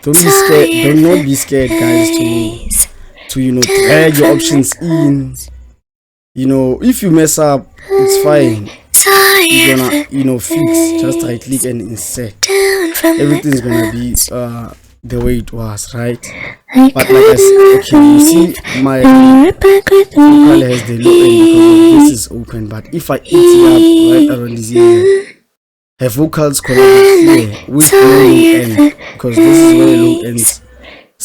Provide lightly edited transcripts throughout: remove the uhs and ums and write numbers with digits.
don't be scared. Do not be scared, guys, to drag your options in. If you mess up, it's fine. You're gonna fix. Just right click and insert. Everything's gonna be the way it was, right? But like I said, okay, you see my vocal has the low end because this is open. But if I eat it up right around this area, her vocals gonna be here with low end, because this is where low ends,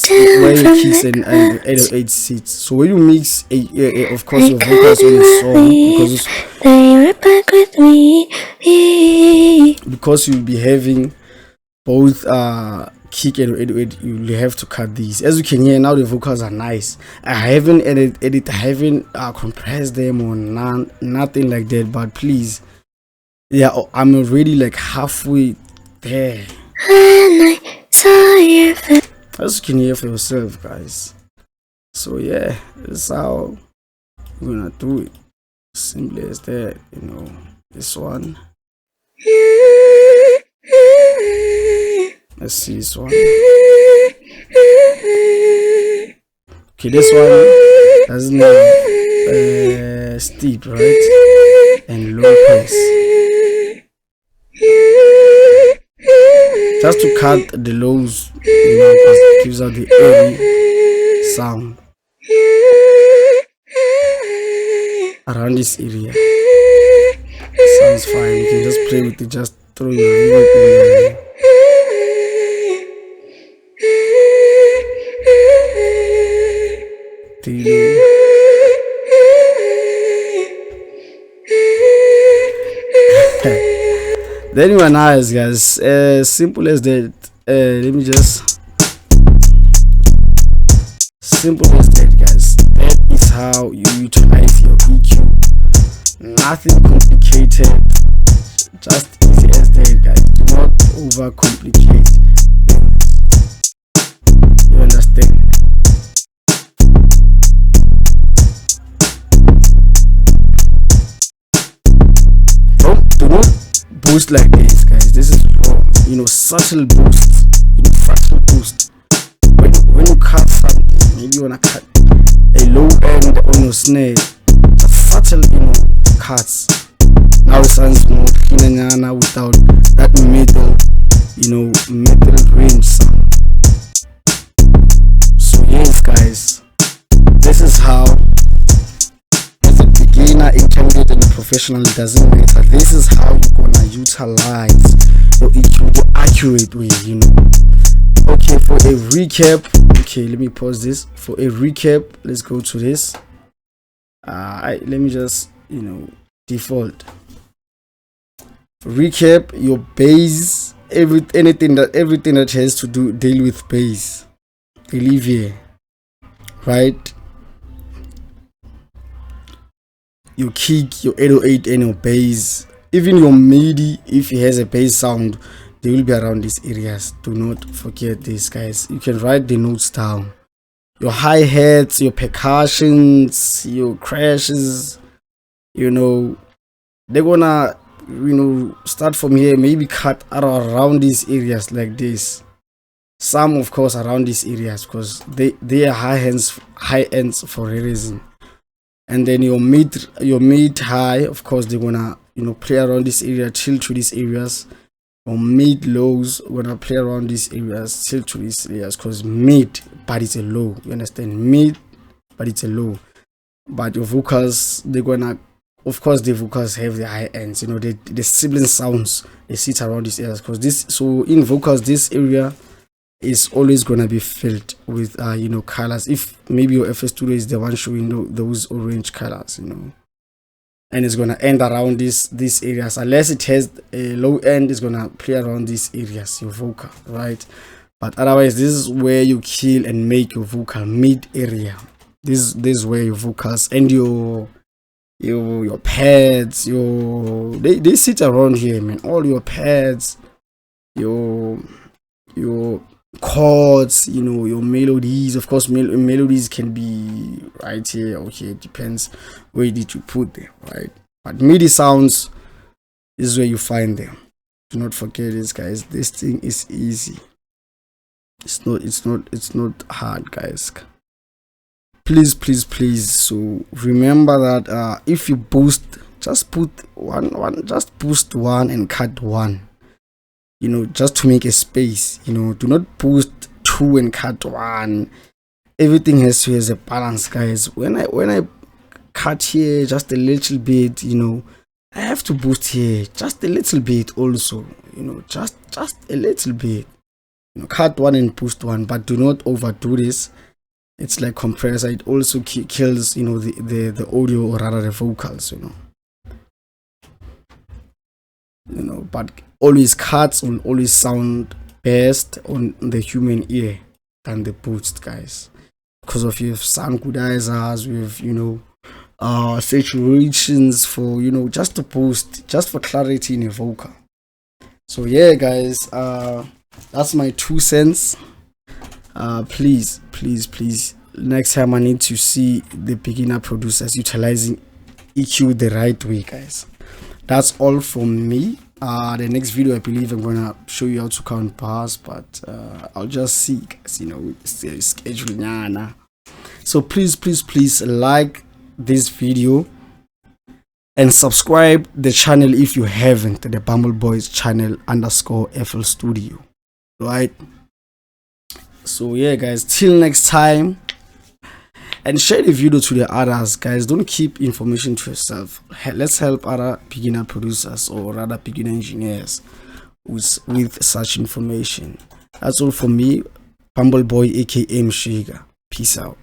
where your keys and 808 sits. So when you mix of course your vocals on a song, because you'll be having both kick and 808, you have to cut these. As you can hear now, the vocals are nice. I haven't edited, I haven't compressed them or nothing like that, but please, yeah, I'm already like halfway there. As you can hear for yourself, guys. So yeah, this is how we're gonna do it. Simply as that, this one. Let's see this one. Okay, this one doesn't have steep, right? And low pace. Just to cut the lows, because it gives out the airy sound around this area. Sounds fine. You can just play with it, just throw your reverb in there. Then you are nice, guys. Simple as that. Let me just simple as that, guys. That is how you utilize your EQ. Nothing complicated, just easy as that, guys. Do not overcomplicate things. You understand? Do not boost like this, guys. This is wrong. Subtle boost. Subtle boost. When you cut something, maybe you wanna cut a low end on your snare. Subtle, cuts. Now it sounds more cleaner without that middle range sound. So yes, guys, this is how. As a beginner, intermediate, and professional, it doesn't matter. This is how you're gonna utilize your EQ the accurate way. Okay, for a recap. Okay, let me pause this. For a recap, let's go to this. Let me just default. Recap your bass, everything that has to deal with bass. They leave here, right? Your kick, your 808, and your bass, even your MIDI, if it has a bass sound, they will be around these areas. Do not forget this, guys. You can write the notes down. Your hi-hats, your percussions, your crashes, they're gonna start from here, maybe cut around these areas like this. Some of course around these areas, because they are high ends for a reason. And then your mid high, of course, they're gonna play around this area, chill to these areas. Or mid lows, gonna play around these areas, chill to these areas, because mid, but it's a low. You understand? Mid, but it's a low. But your vocals, they're gonna, of course, the vocals have the high ends. The sibling sounds, they sit around these areas, because so in vocals, this area is always gonna be filled with colors. If maybe your FL Studio is the one showing those orange colors, and it's gonna end around these areas, unless it has a low end, it's gonna play around these areas, your vocal, right? But otherwise, this is where you kill and make your vocal mid area. This is where your vocals and your pads, they sit around here, man. All your pads, your chords, your melodies. Of course, melodies can be right here. Okay, it depends where did you put them, right? But MIDI sounds is where you find them. Do not forget this, guys. This thing is easy. It's not hard, guys. Please, so remember that if you boost, just put just boost one and cut one, just to make a space. Do not boost two and cut one. Everything has to have a balance, guys. When I cut here just a little bit, I have to boost here just a little bit also, just a little bit. Cut one and boost one, but do not overdo this. It's like compressor. It also kills the audio, or rather the vocals. But always cuts will always sound best on the human ear than the boost, guys, because of your sound equalizers, with saturations for just to boost, just for clarity in a vocal. So yeah, guys, that's my 2 cents. Please, next time I need to see the beginner producers utilizing EQ the right way, guys. That's all from me. The next video, I believe I'm gonna show you how to count bars, but I'll just see, guys, it's schedule. So please like this video and subscribe the channel if you haven't, the Bumble Boys channel _FL Studio, right? So yeah, guys, till next time, and share the video to the others, guys. Don't keep information to yourself. Let's help other beginner producers, or rather beginner engineers, with such information. That's all from me, Bumble Boy aka Mshiga. Peace out.